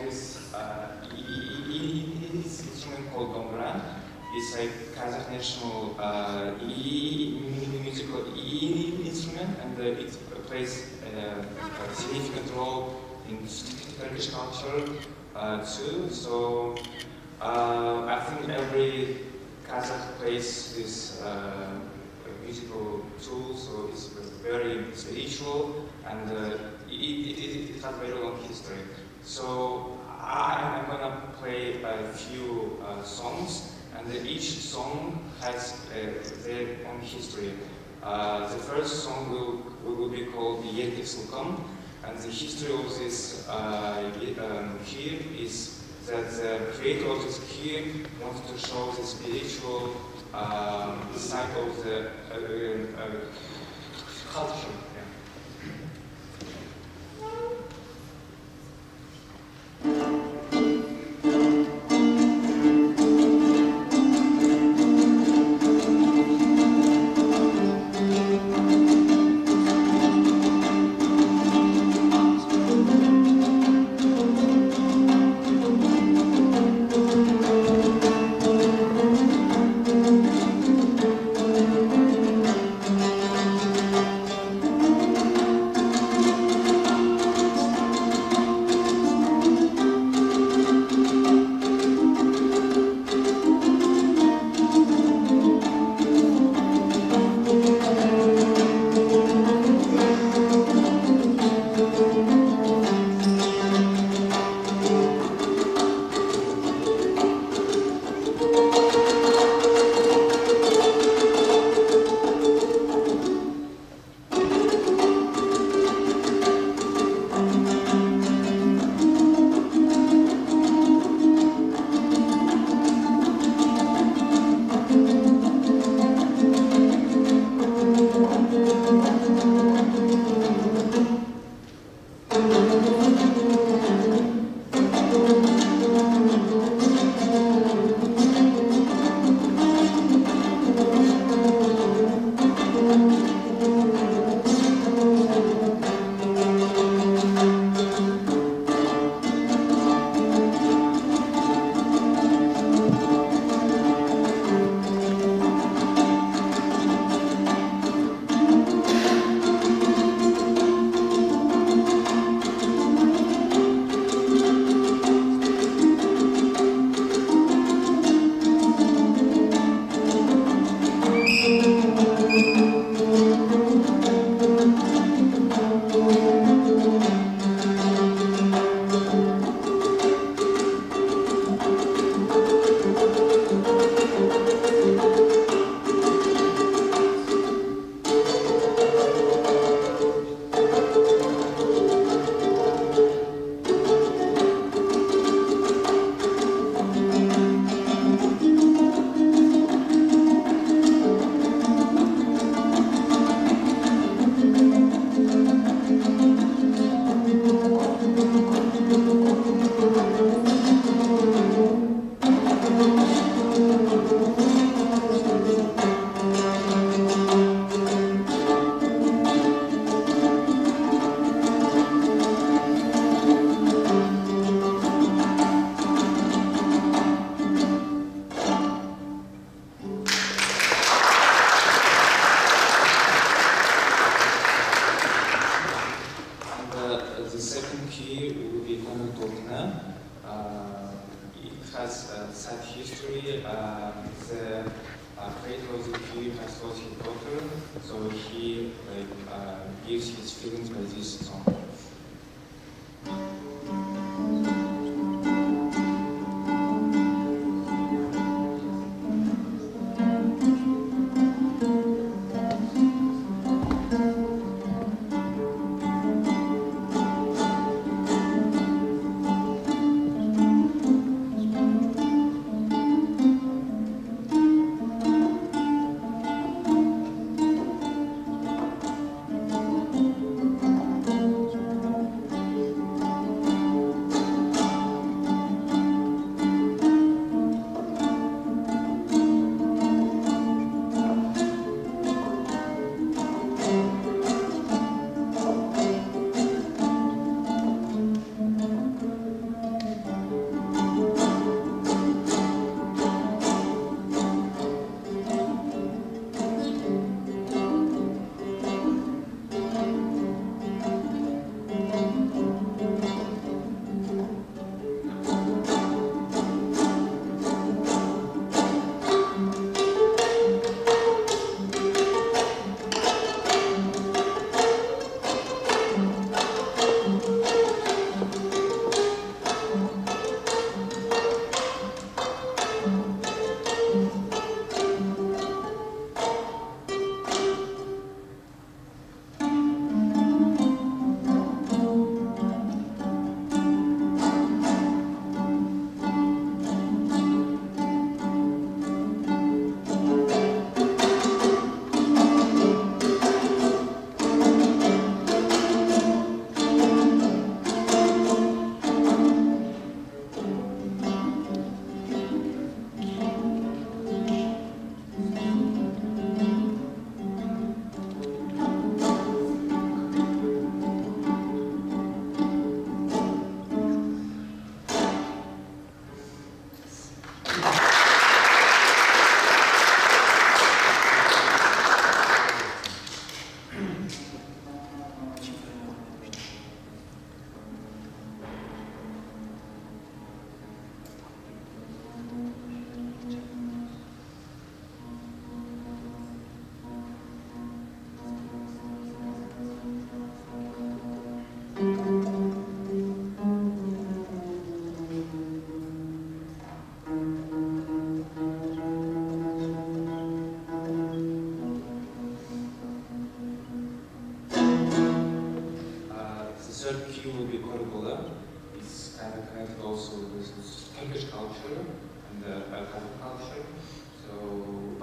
this instrument called longue. It's a Kazakh national musical instrument, and it plays a significant role in Turkish culture too. So I think every Kazakh plays this musical tool, so it's very spiritual, and it has very long history. So I'm gonna play a few songs, and each song has their own history. The first song will be called Yéti, and the history of this key is that the creator of this key wanted to show the spiritual side of the culture.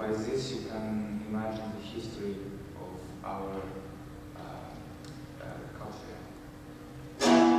by this you can imagine the history of our culture.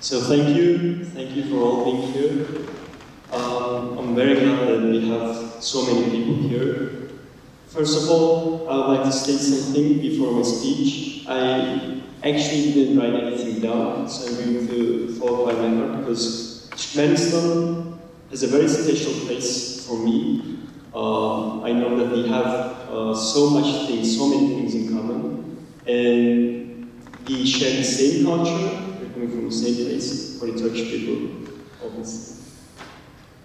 So thank you for all being here. I'm very glad that we have so many people here. First of all, I would like to state something before my speech. I actually didn't write anything down, so I'm going to follow by my heart, because Turkmenistan is a very special place for me. I know that we have so many things in common, and we share the same culture. We're coming from the same place for the Turkish people, obviously.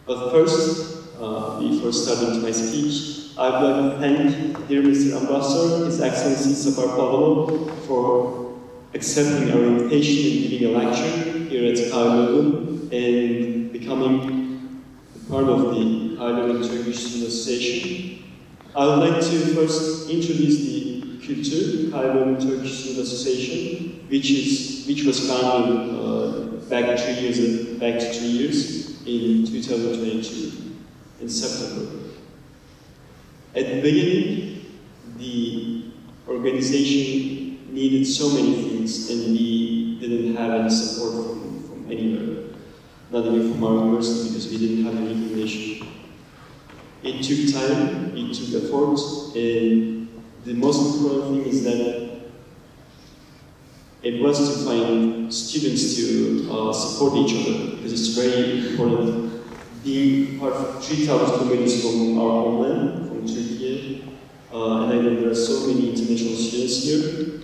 But first, before starting my speech, I would like to thank dear Mr. Ambassador, His Excellency Safar Pavlov, for accepting our invitation and giving a lecture here at Kazakh and becoming part of the Kazakh Turkish Student Association. I would like to first introduce the Kültür Kazakh Turkish Student Association, which was founded back 3 years in 2022 in September. At the beginning, the organization needed so many things, and we didn't have any support from anywhere, not even from our university, because we didn't have any recognition. It took time, it took effort, and the most important thing is that it was to find students to support each other, because it's very important being part of 3,000 kilometers from our homeland, from Turkey, and I know there are so many international students here.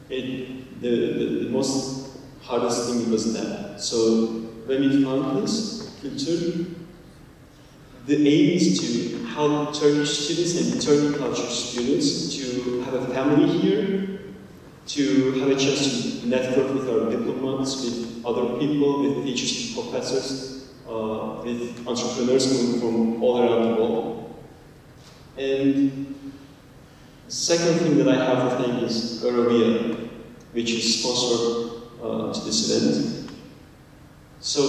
The most hardest thing was that. So when we found this culture, the aim is to help Turkish students and Turkish culture students to have a family here, to have a chance to network with our diplomats, with other people, with teachers, professors, with entrepreneurs coming from all around the world. And the second thing that I have to thank is Aujourd'hui, which is sponsor to this event. So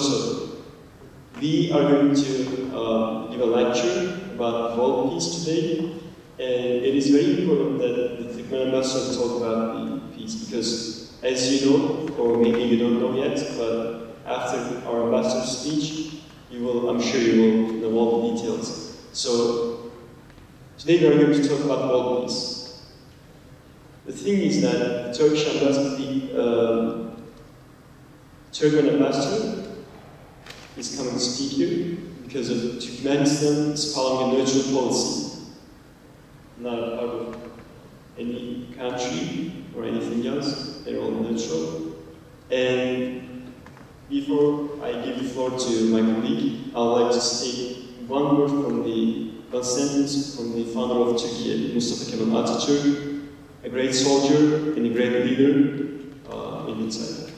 we are going to give a lecture about world peace today, and it is very important that the Turkmen ambassador talk about the peace, because as you know, or maybe you don't know yet, but after our ambassador's speech, I'm sure you will know all the details. So today we are going to talk about world peace. The thing is that the Turkish ambassador, the Turkmen ambassador, is coming to speak here because of Turkmenistan is following a neutral policy, not a part of any country or anything else. They're all neutral. And before I give the floor to my colleague, I would like to state one sentence from the founder of Turkey, Mustafa Kemal Atatürk, a great soldier and a great leader in the time.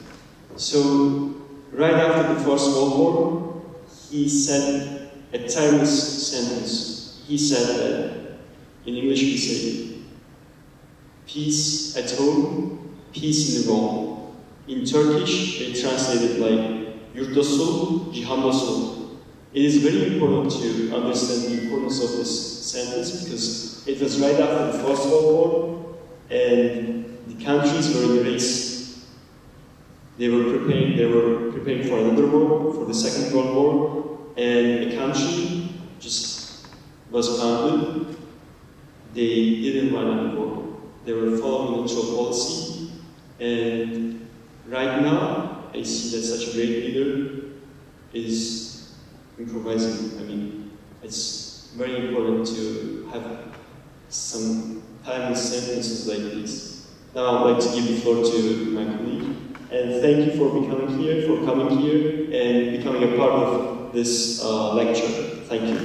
So, right after the First World War, he said a timeless sentence. He said that, in English we say, peace at home, peace in the world. In Turkish, they translate it like, yurtta sul, cihanda sul. It is very important to understand the importance of this sentence, because it was right after the First World War, and the countries were in a race. They were preparing for another war, for the Second World War, and the country just was founded. They didn't run any war. They were following neutral policy, and right now, I see that such a great leader is improvising. I mean, it's very important to have some timeless sentences like this. Now I would like to give the floor to my colleague. And thank you for coming here, and becoming a part of this lecture. Thank you.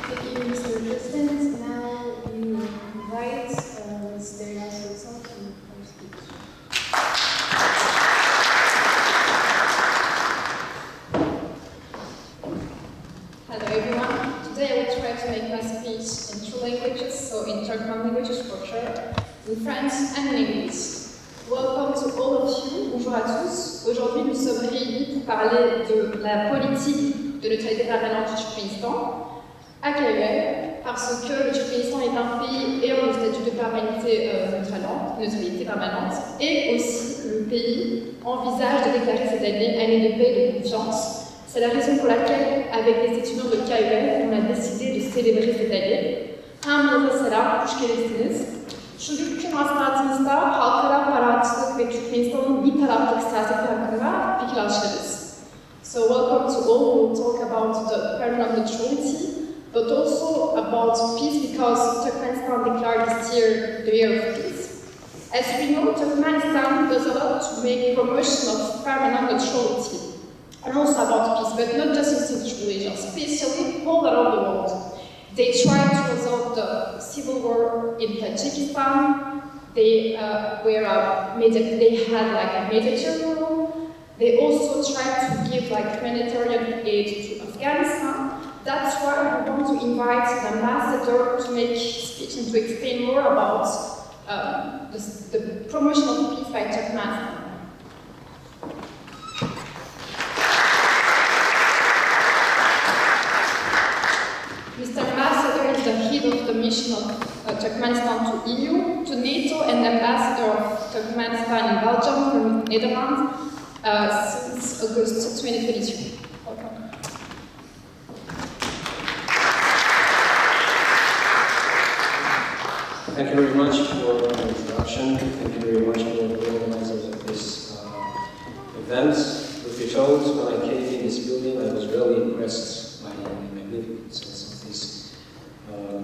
Thank you, Mr. President. Now you invite Mr. Yasser to speak. Hello everyone. Today I will try to make my speech in two languages, so in Turkmen languages for sure, in French and in English. Welcome to all of you. Bonjour à tous. Aujourd'hui, nous sommes réunis pour parler de la politique de neutralité permanente du Turkménistan. à KUL, parce que le Turkménistan est un pays ayant le statut de neutralité permanente, et aussi que le pays envisage de déclarer cette année de paix et de confiance. C'est la raison pour laquelle, avec les étudiants de KUL, on a décidé de célébrer cette année. Selam, hoş geldiniz. Şu maslahatımızda halklara parahatçılık ve Türkmenistan'ın bir taraflık siyaseti hakkında fikir alışlarız. So welcome to all who will talk about the permanent neutrality, but also about peace, because Turkmenistan declared this year the year of peace. As we know, Turkmenistan does a lot to make promotion of permanent neutrality, and also about peace, but not just in Central Asia, especially all around the world. They tried to resolve the civil war in Tajikistan. They had like a mediator role. They also tried to give like humanitarian aid to Afghanistan. That's why we want to invite the ambassador to make his speech and to explain more about the promotion of peace by Turkmenistan. Mr. Ambassador is the head of the mission of Turkmenistan to EU, to NATO, and Ambassador of Turkmenistan in Belgium from Netherlands since August 2022. Welcome. Thank you very much for the introduction. Thank you very much for the organizers of this event. If you told, when I came in this building, I was really impressed by the magnificence of this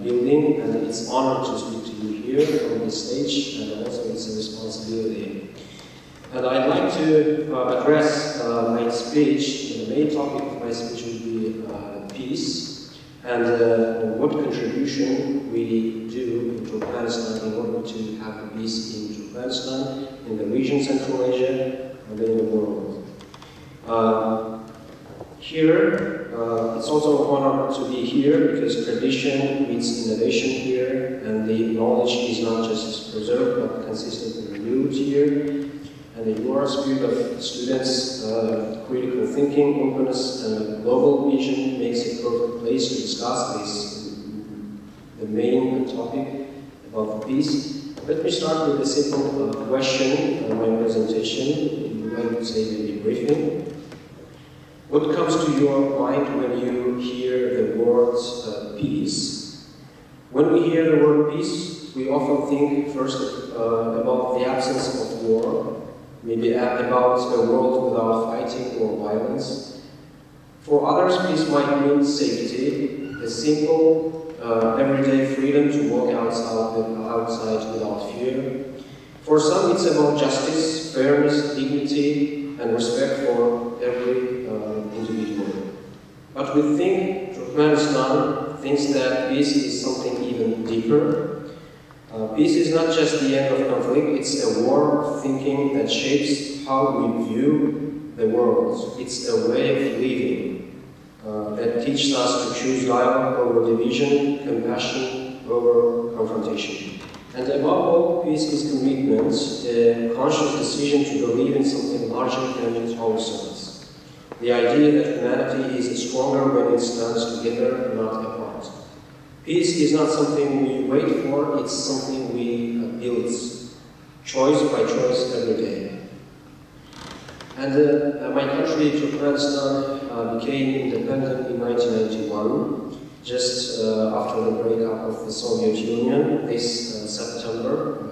building, and it's an honor to speak to you here on this stage, and also it's a responsibility. And I'd like to address my speech. The main topic of my speech will be peace, and what contribution we do in Turkmenistan in order to have peace in Turkmenistan, in the region Central Asia, and in the world. Here, it's also an honor to be here because tradition meets innovation here, and the knowledge is not just preserved but consistently renewed here. And the your spirit of students, critical thinking, openness, and global vision makes it a perfect place to discuss this, the main topic about peace. Let me start with a simple question on my presentation, I would say maybe briefing. What comes to your mind when you hear the word peace? When we hear the word peace, we often think first about the absence of war, maybe about a world without fighting or violence. For others, peace might mean safety, a simple, everyday freedom to walk outside without fear. For some, it's about justice, fairness, dignity, and respect for every individual. But we think Turkmenistan thinks that peace is something even deeper. Peace is not just the end of conflict, it's a war of thinking that shapes how we view the world. It's a way of living that teaches us to choose dialogue over division, compassion over confrontation. And above all, peace is commitment, a conscious decision to believe in something larger than ourselves. The idea that humanity is stronger when it stands together, not apart. Peace is not something we wait for, it's something we build, choice by choice every day. And my country, Turkmenistan, became independent in 1991, just after the breakup of the Soviet Union. This September,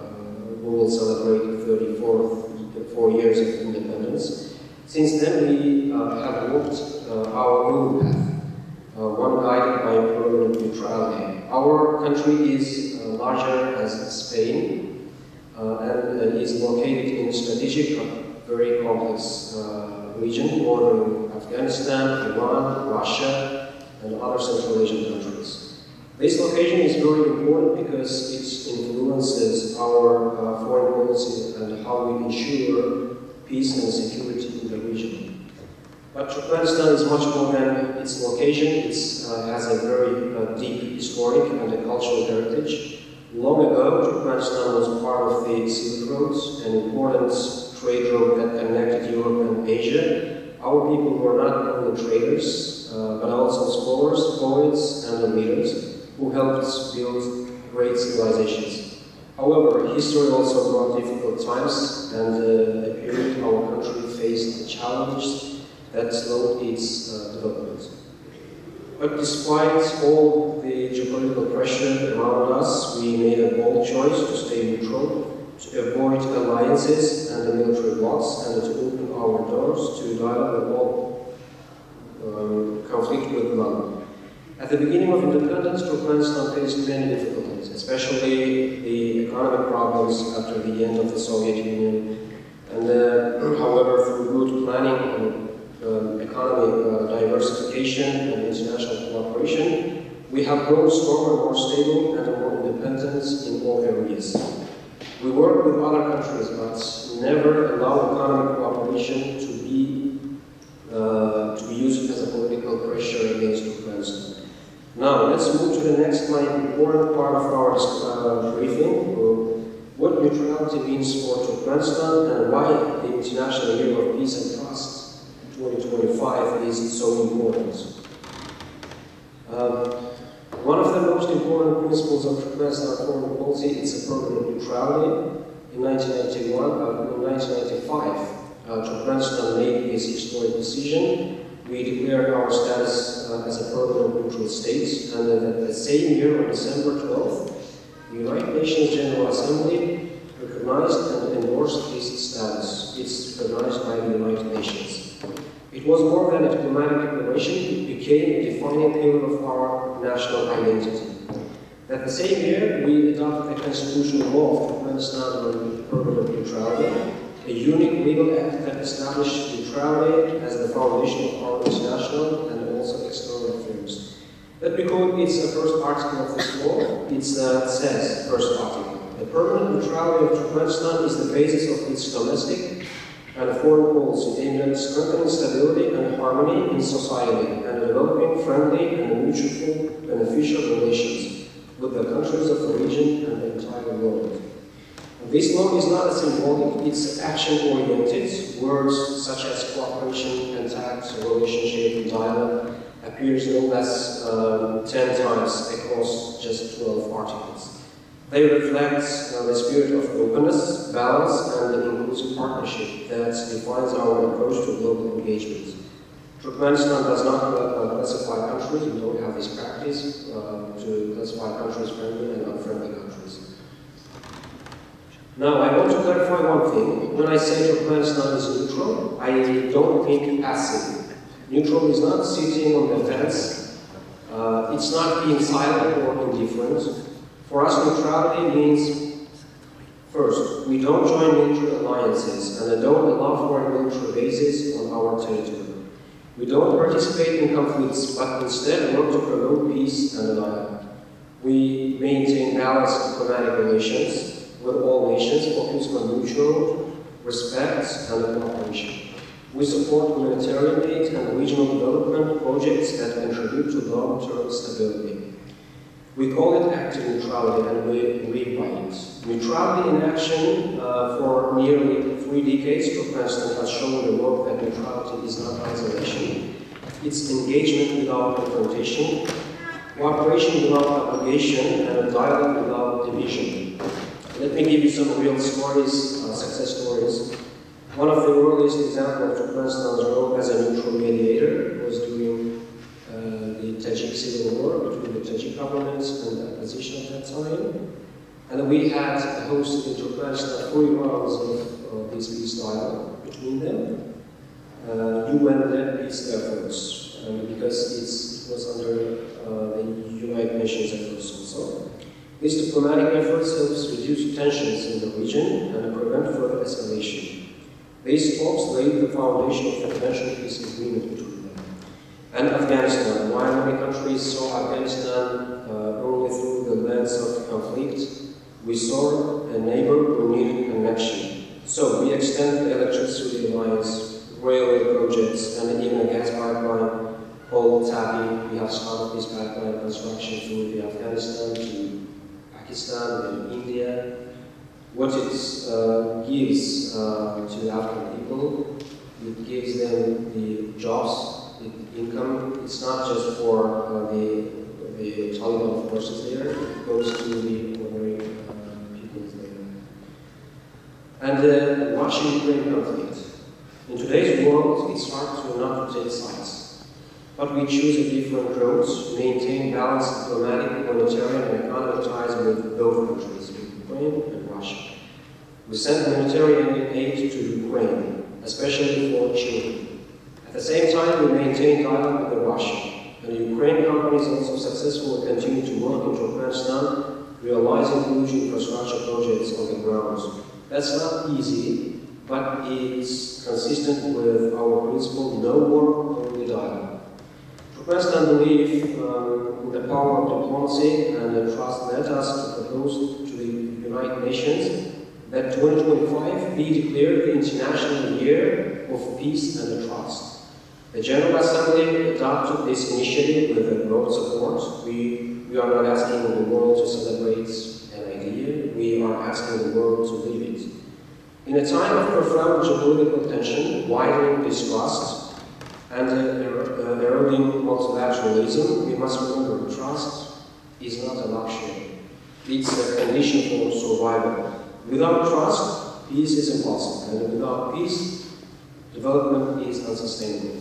we will celebrate 34 years of independence. Since then, we have walked our own path. One guided by permanent neutrality. Our country is larger as Spain and is located in a strategic, very complex region bordering Afghanistan, Iran, Russia, and other Central Asian countries. This location is very important because it influences our foreign policy and how we ensure peace and security in the region. But Turkmenistan is much more than its location. It has a very deep historic and cultural heritage. Long ago, Turkmenistan was part of the Silk Road, an important trade road that connected Europe and Asia. Our people were not only traders, but also scholars, poets, and leaders who helped build great civilizations. However, history also brought difficult times, and a period our country faced challenges that slowed its development. But despite all the geopolitical pressure around us, we made a bold choice to stay neutral, to avoid alliances and the military blocs, and to open our doors to dialogue with all conflict with none. At the beginning of independence, Turkmenistan faced many difficulties, especially the economic problems after the end of the Soviet Union. And however, through good planning and economic diversification and international cooperation, we have grown stronger, more stable, and more independent in all areas. We work with other countries, but never allow economic cooperation to be used as a political pressure against Turkmenistan. Now, let's move to the next important part of our briefing. What neutrality means for Turkmenistan and why the International Year of Peace and Trust 2025 is so important. One of the most important principles of Turkmenistan foreign policy is a permanent neutrality. In 1995, Turkmenistan made this historic decision. We declared our status as a permanent neutral state, and at the same year, on December 12th, the United Nations General Assembly recognized and endorsed this status. It's recognized by the United Nations. It was more than a diplomatic declaration, it became a defining pillar of our national identity. That the same year, we adopted the constitutional law of Turkmenistan on permanent neutrality, a unique legal act that established neutrality as the foundation of our international and also external affairs. Let me quote its first article of this law. It says, first article, the permanent neutrality of Turkmenistan is the basis of its domestic and foreign policy aimed at strengthening stability and harmony in society and developing friendly and mutually beneficial relations with the countries of the region and the entire world. This law is not a symbolic, it's action-oriented. Words such as cooperation, contact, relationship, and dialogue appears no less 10 times across just 12 articles. They reflect the spirit of openness, balance, and an inclusive partnership that defines our approach to global engagement. Turkmenistan does not classify countries. We don't have this practice to classify countries friendly and unfriendly countries. Now, I want to clarify one thing. When I say Turkmenistan is neutral, I don't think passive. Neutral is not sitting on the fence. It's not being silent or indifferent. For us, neutrality means, first, we don't join military alliances and don't allow foreign military bases on our territory. We don't participate in conflicts, but instead work to promote peace and dialogue. We maintain balanced diplomatic relations with all nations, focused on mutual respect and cooperation. We support humanitarian aid and regional development projects that contribute to long-term stability. We call it active neutrality, and we live by it. Neutrality in action for nearly 3 decades, Turkmenistan has shown the world that neutrality is not isolation. It's engagement without confrontation, cooperation without obligation, and a dialogue without division. Let me give you some real stories, success stories. One of the earliest examples of Turkmenistan's role as a neutral mediator was during the Tajik civil war between the Tajik government and the opposition at that time. And we had hosted in Turkmenistan 3 rounds of this peace dialogue between them. UN-led peace efforts, because it was under the United Nations efforts also. These diplomatic efforts help reduce tensions in the region and prevent further escalation. These talks laid the foundation of a potential peace agreement between them. And Afghanistan. While many countries saw Afghanistan only through the lens of conflict, we saw a neighbor who needed connection. So we extended the electricity lines, railway projects, and even a gas pipeline called TAPI. We have started this pipeline construction through the Afghanistan to Pakistan and India. What it gives to Afghan people, it gives them the jobs, it income. It's not just for the Taliban forces there, it goes to the ordinary people there. And the Russia-Ukraine conflict. In today's world, it's hard to not take sides. But we choose a different road to maintain balanced diplomatic, humanitarian, and economic ties with both countries, with Ukraine and Russia. We send humanitarian aid to Ukraine, especially for children. At the same time, we maintain dialogue with Russia. And Ukrainian companies also successfully continue to work in Turkmenistan, realizing huge infrastructure projects on the ground. That's not easy, but it's consistent with our principle, no war, only dialogue. Turkmenistan believes in the power of diplomacy and the trust led us to propose to the United Nations that 2025 be declared the International Year of Peace and Trust. The General Assembly adopted this initiative with a broad support. We are not asking the world to celebrate an idea, we are asking the world to live it. In a time of profound geopolitical tension, widening distrust, and eroding multilateralism, we must remember trust is not a luxury. It's a condition for survival. Without trust, peace is impossible, and without peace, development is unsustainable.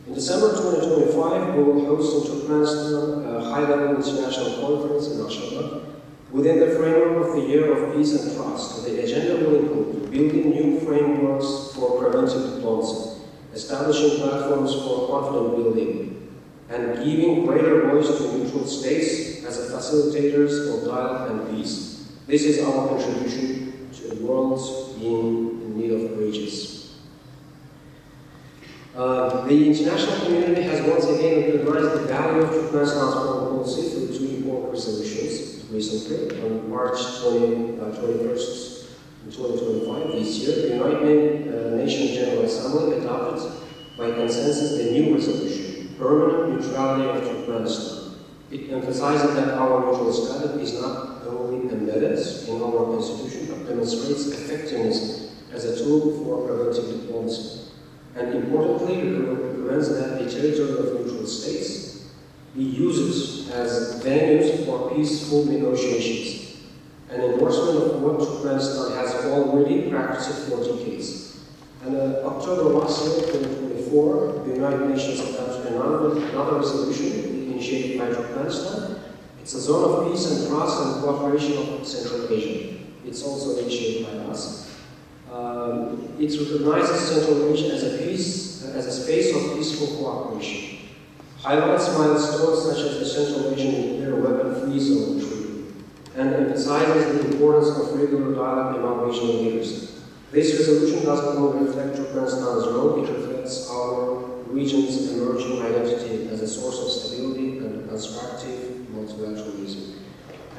In December 2025, we will host in Turkmenistan a high-level international conference in Ashgabat. Within the framework of the Year of Peace and Trust, the agenda will include building new frameworks for preventive diplomacy, establishing platforms for confidence building, and giving greater voice to neutral states as facilitators of dialogue and peace. This is our contribution to a world in need of bridges. The international community has once again recognized the value of Turkmenistan's foreign policy through two important resolutions recently. On March 21st, 2025, this year, the United Nations General Assembly adopted by consensus the new resolution, Permanent Neutrality of Turkmenistan. It emphasizes that our neutral status is not only embedded in our constitution, but demonstrates effectiveness as a tool for preventive diplomacy. And importantly, recommends that the territory of neutral states be used as venues for peaceful negotiations, an endorsement of what Turkmenistan has already practiced for decades. And October last year, 2024, the United Nations adopted another resolution initiated by Turkmenistan. It's a zone of peace and trust and cooperation of Central Asia. It's also initiated by us. It recognizes Central Asia as a space of peaceful cooperation. Highlights milestones such as the Central Asian Nuclear Weapon-Free Zone Treaty, and emphasizes the importance of regular dialogue among regional leaders. This resolution does not only reflect Turkmenistan's role, it reflects our region's emerging identity as a source of stability and constructive multilateralism.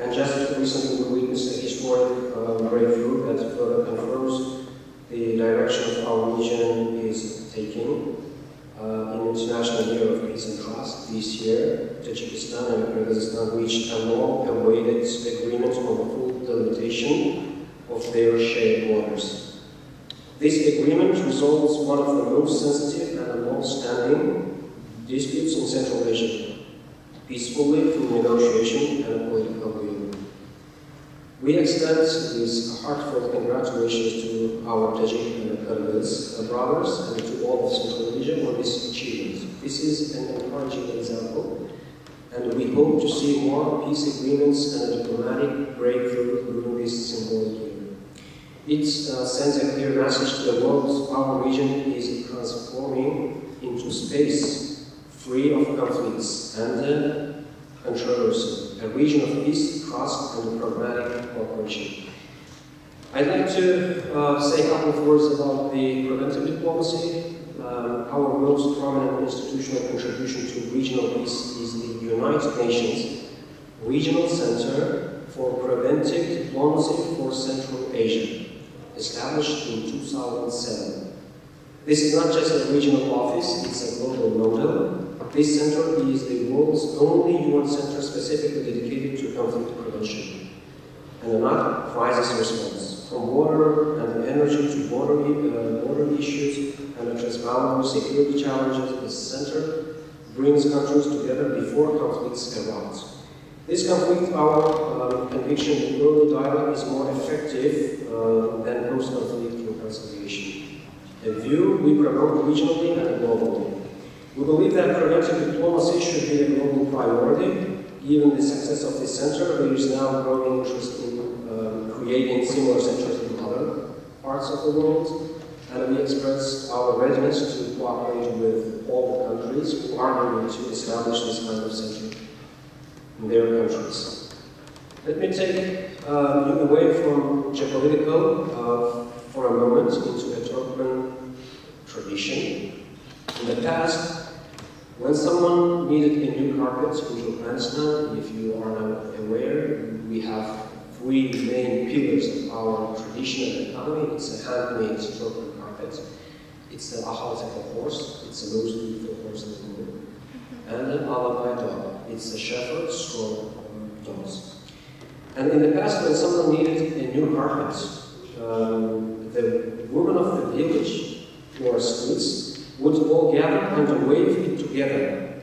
And just recently we witnessed a historic breakthrough that further confirms the direction of our region is taking. In International Year of Peace and Trust this year, Tajikistan and Kyrgyzstan reached a long-awaited agreement on the full delimitation of their shared borders. This agreement resolves one of the most sensitive and long-standing disputes in Central Asia, peacefully through negotiation and political will. We extend these heartfelt congratulations to our Tajik and Kyrgyz brothers and to all of Central Asia on this achievement. This is an encouraging example, and we hope to see more peace agreements and a diplomatic breakthrough during this symbolic year. It sends a clear message to the world: our region is transforming into space free of conflicts and controversy, a region of peace, trust, and pragmatic cooperation. I'd like to say a couple of words about the preventive diplomacy. Our most prominent institutional contribution to regional peace is the United Nations Regional Center for Preventive Diplomacy for Central Asia, established in 2007. This is not just a regional office, it's a global model. This center is the world's only UN center specifically dedicated to conflict prevention and not crisis response. From water and energy to border issues and transboundary security challenges, this center brings countries together before conflicts erupt. This conflict, our conviction that early dialogue is more effective than post-conflict reconciliation. A view we promote regionally and globally. We believe that preventive diplomacy should be a global priority. Given the success of this center, there is now growing interest in creating similar centers in other parts of the world, and we express our readiness to cooperate with all the countries who are willing to establish this kind of center in their countries. Let me take you away from geopolitical for a moment into a Turkmen tradition. In the past, when someone needed a new carpet in Turkmenistan, if you are not aware, we have three main pillars of our traditional economy. It's a handmade Turkmen carpet. It's the Ahalteka horse. It's the most beautiful horse in the world. And an Alabay dog. It's a shepherd, straw dogs. And in the past, when someone needed a new carpet, the women of the village, or schools, would all gather and wave it together.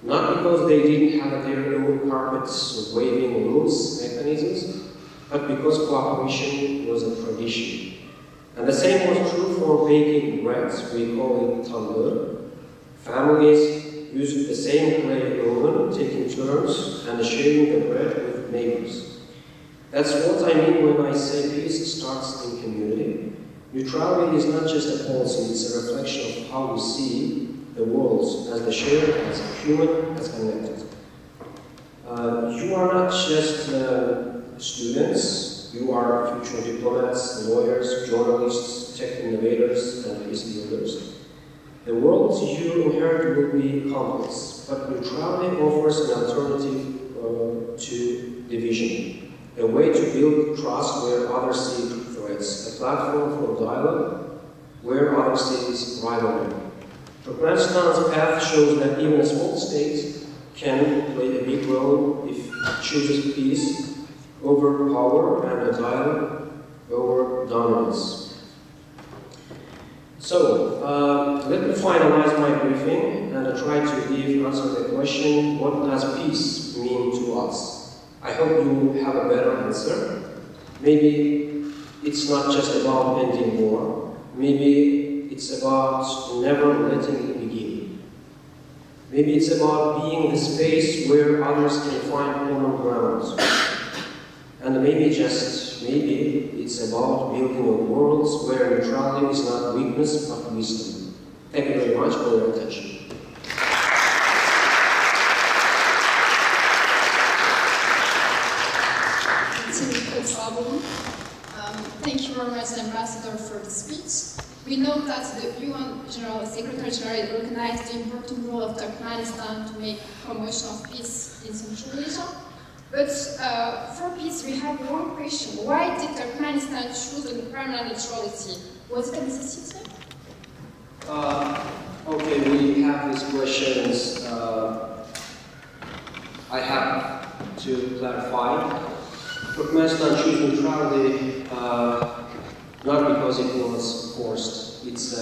Not because they didn't have their own carpets or waving rules, mechanisms, but because cooperation was a tradition. And the same was true for baking bread. We call it tandır. Families used the same clay oven, taking turns and sharing the bread with neighbors. That's what I mean when I say peace starts in community. Neutrality is not just a policy, it's a reflection of how we see the world as the shared, as human, as connected. You are not just students, you are future diplomats, lawyers, journalists, tech innovators, and peace builders. The world you inherit will be complex, but neutrality offers an alternative to division, a way to build trust where others see threats, a platform for dialogue where others see rivalry. Turkmenistan's path shows that even a small state can play a big role if it chooses peace over power and a dialogue over dominance. So, let me finalize my briefing and try to answer the question, what does peace mean to us? I hope you have a better answer. Maybe it's not just about ending war. Maybe it's about never letting it begin. Maybe it's about being the space where others can find common ground. And maybe, just maybe, it's about building a world where neutrality is not weakness but wisdom. Thank you very much for your attention. Thank you very much, Ambassador, for the speech. We know that the UN General Secretary General recognized the important role of Turkmenistan to make promotion of peace in Central Asia. But for peace, we have one question. Why did Turkmenistan choose a permanent neutrality? Was it a necessity? Okay, we have these questions. I have to clarify. Turkmenistan chose neutrality not because it was forced. It's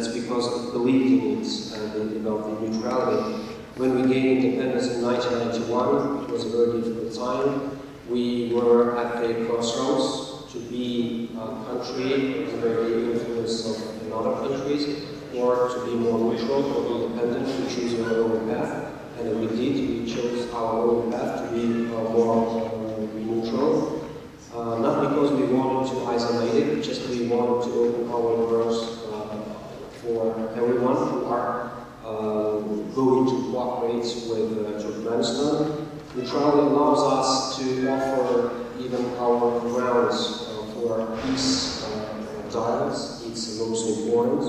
because it believed in it and about the neutrality. When we gained independence in 1991, it was a very difficult time. We were at the crossroads to be a country under the influence of other countries, or to be more neutral or independent, to choose our own path. And we did. We chose our own path to be more neutral. Not because we wanted to isolate it, just we wanted to open our doors for everyone who are going to cooperate with Turkmenistan. Neutrality allows us to offer even our grounds for peace dialogues. It's the most important.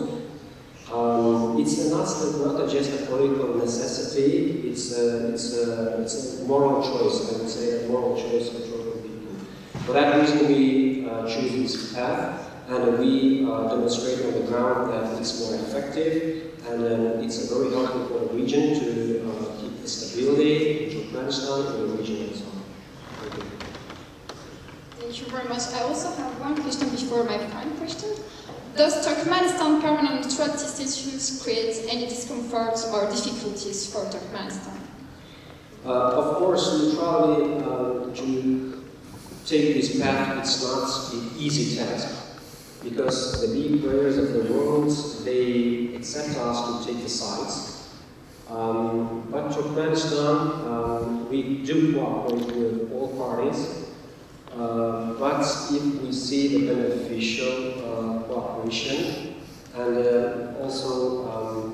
It's not just a political necessity. It's a moral choice. I would say a moral choice for Turkish people. For that reason, we choose this path, and we demonstrate on the ground that it's more effective. And it's very helpful for the region to keep the stability in Turkmenistan and the region and so on. Thank you very much. I also have one question before my final question. Does Turkmenistan permanent neutrality issues create any discomfort or difficulties for Turkmenistan? Of course, neutrality, to take this path, it's not an easy task, because the big players of the world, they accept us to take the sides. But Turkmenistan, we do cooperate with all parties, but if we see the beneficial cooperation, and also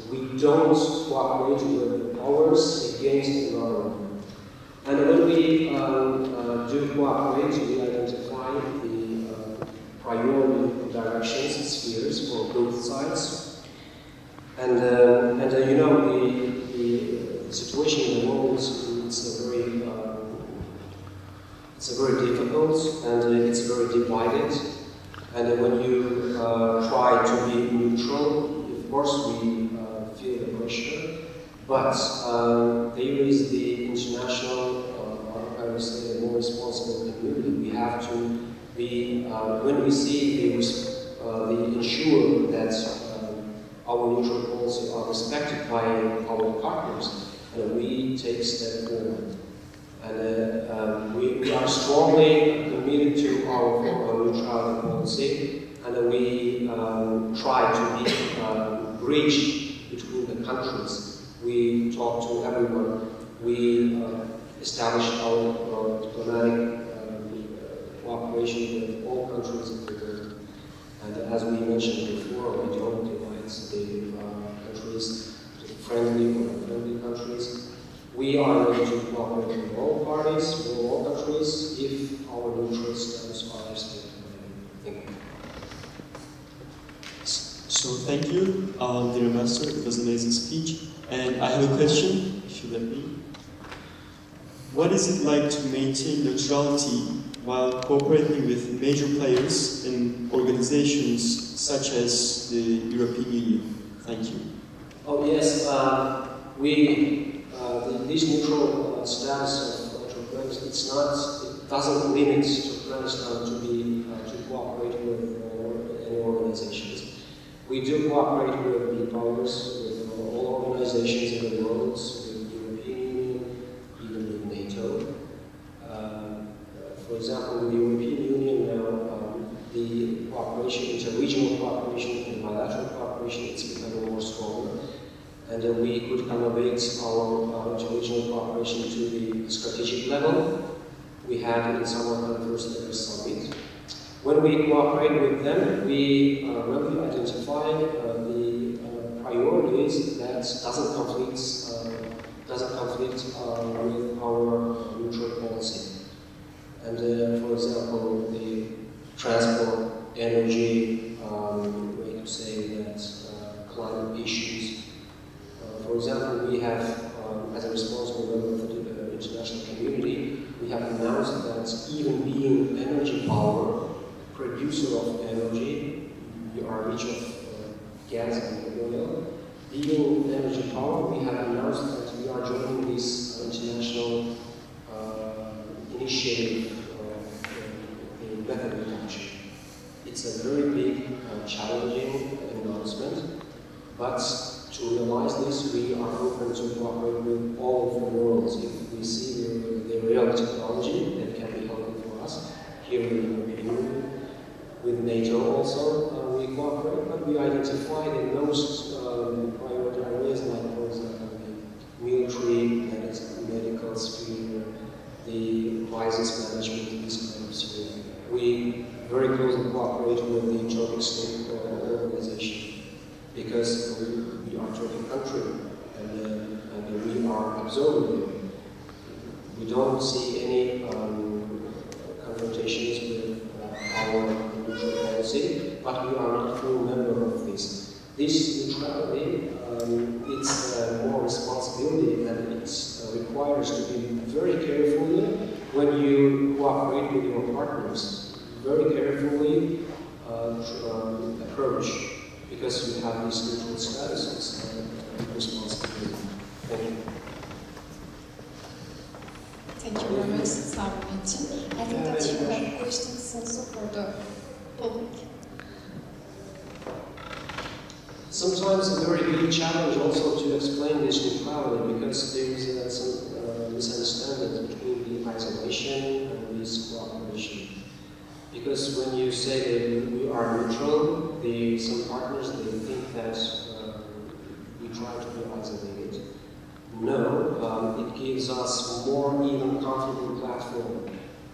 we don't cooperate with powers against another. And when we do cooperate, we identify the priority directions, spheres for both sides. And you know, the situation in the world, it's very difficult, and it's very divided. And when you try to be neutral, of course we feel the pressure. But there is the international, I would say, the more responsible community. We have to be, when we see the ensure that our neutral policy are respected by our partners, we take a step forward. And we are strongly committed to our neutrality policy, and we try to be bridge between the countries. We talk to everyone. We establish our diplomatic cooperation with all countries of the world. And as we mentioned before, we don't divide the countries to friendly or unfriendly countries. We are ready to cooperate with all parties, with all countries, if our neutral status are respected. Thank you. So thank you, dear Master. It was an amazing speech. And I have a question, if you let me. What is it like to maintain neutrality while cooperating with major players in organizations such as the European Union? Thank you. Oh yes, this neutral status of Turkmenistan, it doesn't limit Turkmenistan to cooperate with any organizations. We do cooperate with the powers, with all organizations in the world, with the European Union, even with NATO. For example, with the European Union now, the cooperation, interregional cooperation and bilateral cooperation, it's becoming more stronger. And we could elevate our interregional cooperation to the strategic level. We had in Samarkand the first ever summit. When we cooperate with them, we really identify the priorities that doesn't conflict with our neutral policy. And for example, the transport, energy, way to say that climate issues. For example, we have, as a responsible member of the international community, we have announced that even being energy power, producer of energy, we are rich of gas and oil. Being energy power, we have announced that we are joining this international initiative in methane reduction. It's a very big, challenging announcement, but to realize this, we are open to cooperate with all of the world. If we see the real technology that can be helpful for us here in the European Union, with NATO also, we cooperate, but we identify the most priority areas, like for example, the military, medical sphere, the crisis management, this kind of sphere. We very closely cooperate with the Turkish state organization, because we are a Turkish country, and we are observing them. We don't see any confrontations with our neutral policy, but we are not a full member of this. This neutrality, it's more responsibility, and it requires to be very carefully when you cooperate with your partners. Very carefully approach, because you have these neutral statuses and responsibility. Thank you. Thank you very much, Yéti. I think that you have questions also for the public. Sometimes a very big challenge also to explain this neutrality, because there is some misunderstanding between the isolation and this cooperation. Because when you say that we are neutral, some partners they think that we try to be isolated. No, it gives us more even comfortable platform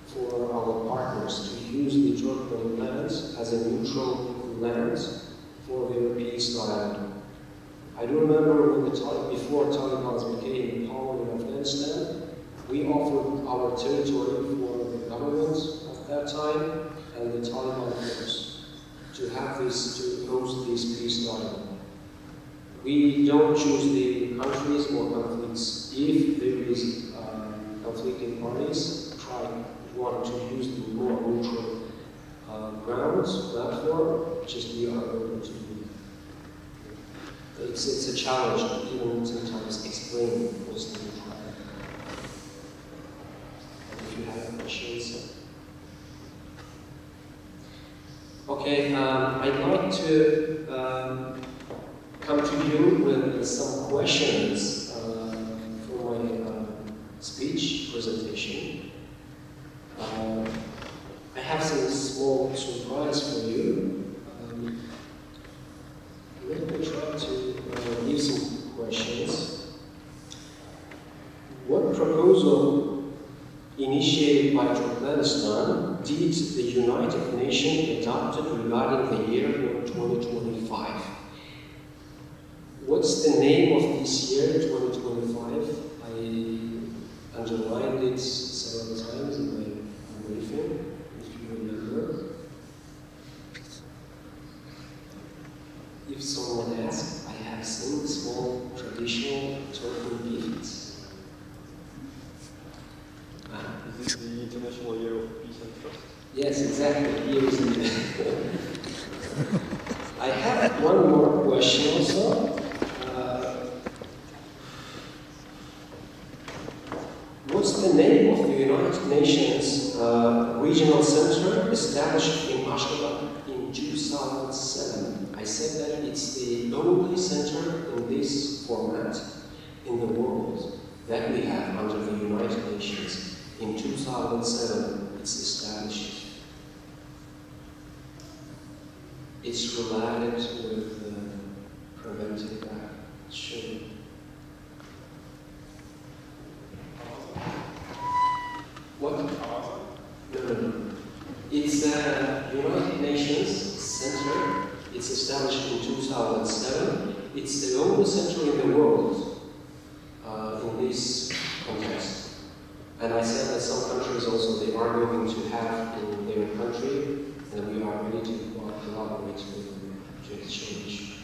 for our partners to use the Turkmen land as a neutral land for their peace dialogue. I do remember when before Taliban became power in Afghanistan, we offered our territory for the government at that time and the Taliban force to have this, to host this peace dialogue. We don't choose the countries or conflicts. If there is conflicting parties, want to use the more neutral grounds, platform, just we are able to do. It's a challenge to even sometimes explain what's the neutrality. If you have questions. Okay, I'd like to come to you with some questions for my speech presentation. I have some small surprise for you. Let me try to give some questions. What proposal initiated by Turkmenistan did the United Nations adopted regarding the year 2025? What's the name of this year, 2025? I underlined it several times in my briefing, if you remember. If someone asks, I have some small traditional Turkish gifts. Is it the International Year of Peace and Trust? Yes, exactly. Here is the I have one more question also. What's the name of the United Nations regional center established in Ashgabat in 2007? I said that it's the only center in this format in the world that we have under the United Nations. In 2007, it's established. It's related with preventive action. What? No. It's a United Nations center. It's established in 2007. It's the only center in the world in this context. And I said that some countries also, they are going to have in their country, and we are ready to collaborate with them to exchange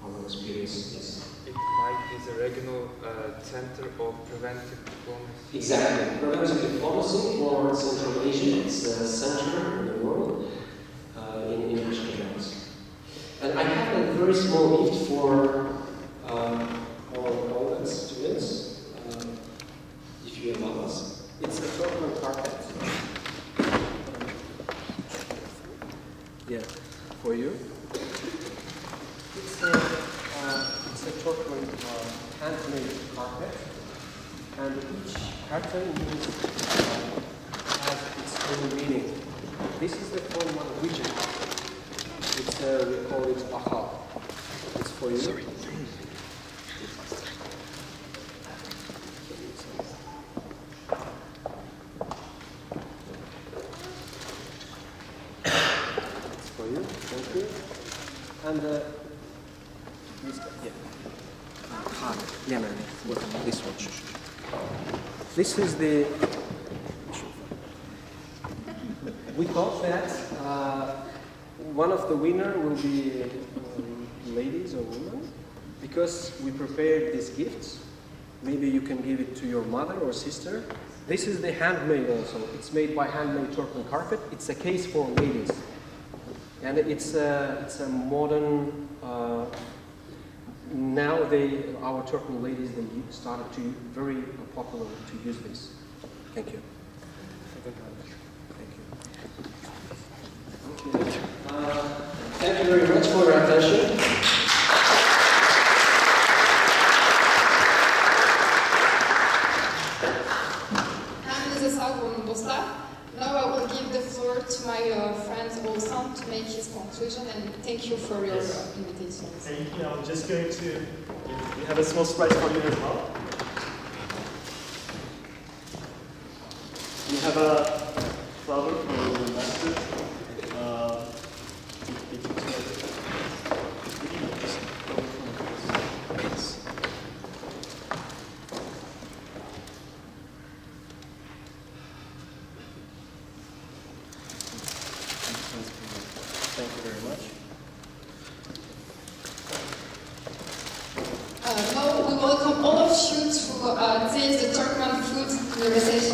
our experiences. It might be the regional center of preventive diplomacy. Exactly. Preventive diplomacy for Central Asia. It's the center in the world in Ashgabat. And I have a very small gift for our college students, if you allow us. It's a Turkmen carpet. Yeah, for you. It's a Turkmen handmade carpet, and each pattern has its own meaning. This is the form of region. It's we call it ahal. It's for you. Sorry. It's for you. Thank you. And this one. This is the. We thought that one of the winner will be ladies or women, because we prepared these gifts. Maybe you can give it to your mother or sister. This is the handmade also. It's made by handmade Turkmen carpet. It's a case for ladies, and it's a modern. Now our Turkmen ladies, they started to very popular to use this. Thank you. Thank you. Thank you very much for your attention. Osta. Now I will give the floor to my friend Olsan to make his conclusion, and thank you for your invitation. Thank you. I'm just going to, we have a small surprise for you as well. We have a flower for the master. Thank you very much. Now we welcome all of you to taste the Turkmen food in the reception.